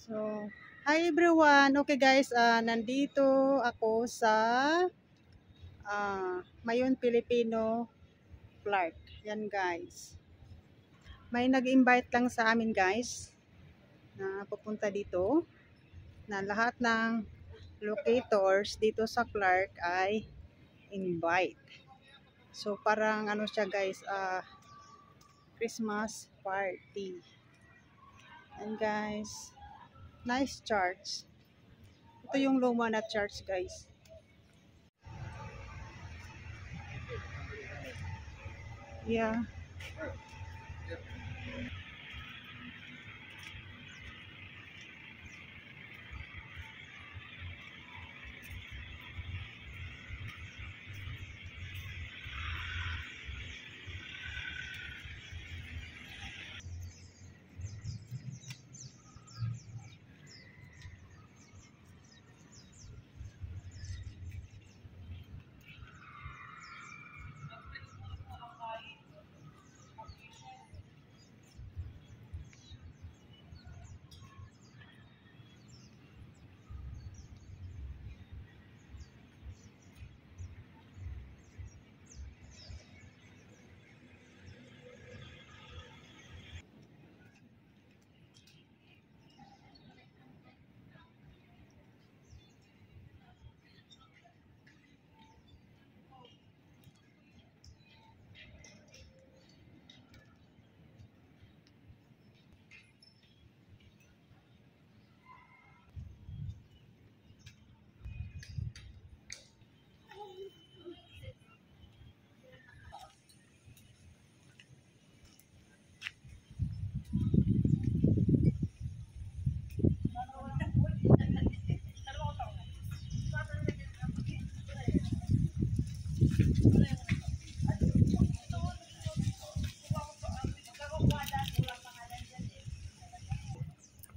So, hi everyone. Okay guys, nandito ako sa Mayon Filipino Clark. Yan guys. May nag-invite lang sa amin guys na pupunta dito na lahat ng locators dito sa Clark ay invite. So, parang ano siya guys, Christmas party. And guys, nice church. Ito yung luma na church guys. Yeah.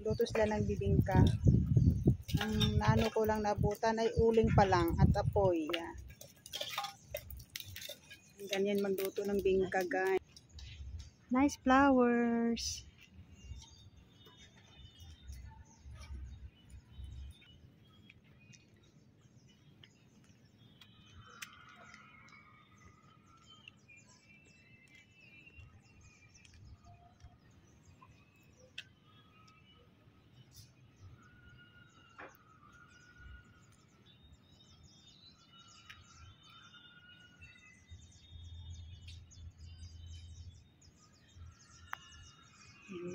Luto sila ng bibingka. Ang naano ko lang nabutan ay uling pa lang at apoy. Yan. Ganyan magluto ng bingka guys. Nice flowers.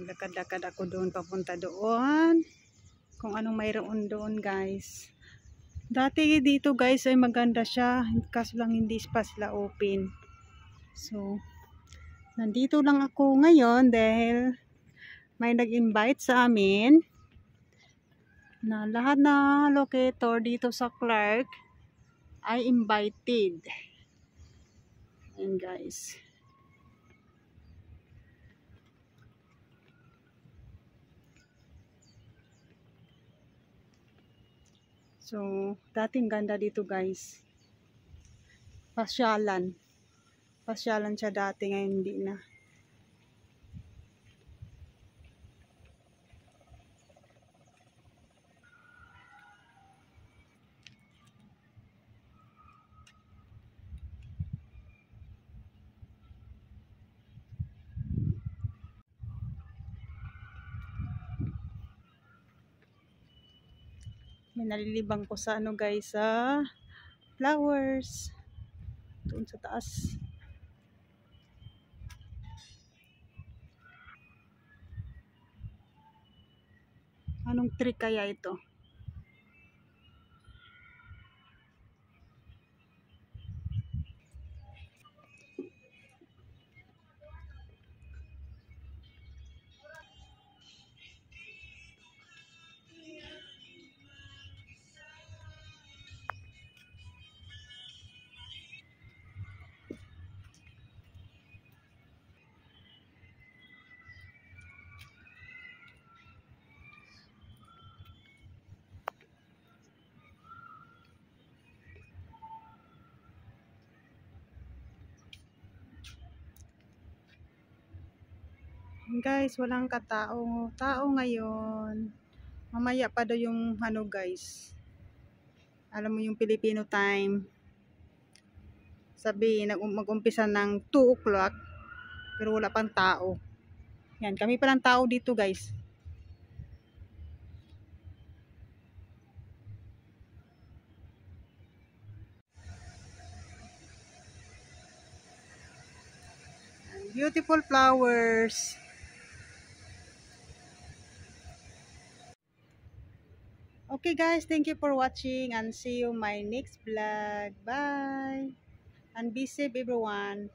Lakad-lakad ako doon, papunta doon. Kung anong mayroon doon guys. Dati dito guys ay maganda siya. Kaso lang hindi pa sila open. So, nandito lang ako ngayon dahil may nag-invite sa amin na lahat na locator dito sa Clark ay invited. And guys. So, dating ganda dito guys. Pasyalan. Pasyalan siya dati, ngayon hindi na. May nalilibang ko sa ano guys, sa flowers. Doon sa taas. Anong tree kaya ito? Guys, walang katao ngayon. Mamaya pa daw yung ano guys. Alam mo yung Filipino time. Sabi, mag-umpisa ng 2 o'clock. Pero wala pang tao. Yan, kami pa lang tao dito guys. Beautiful flowers. Okay guys, thank you for watching and see you my next vlog. Bye. And be safe everyone.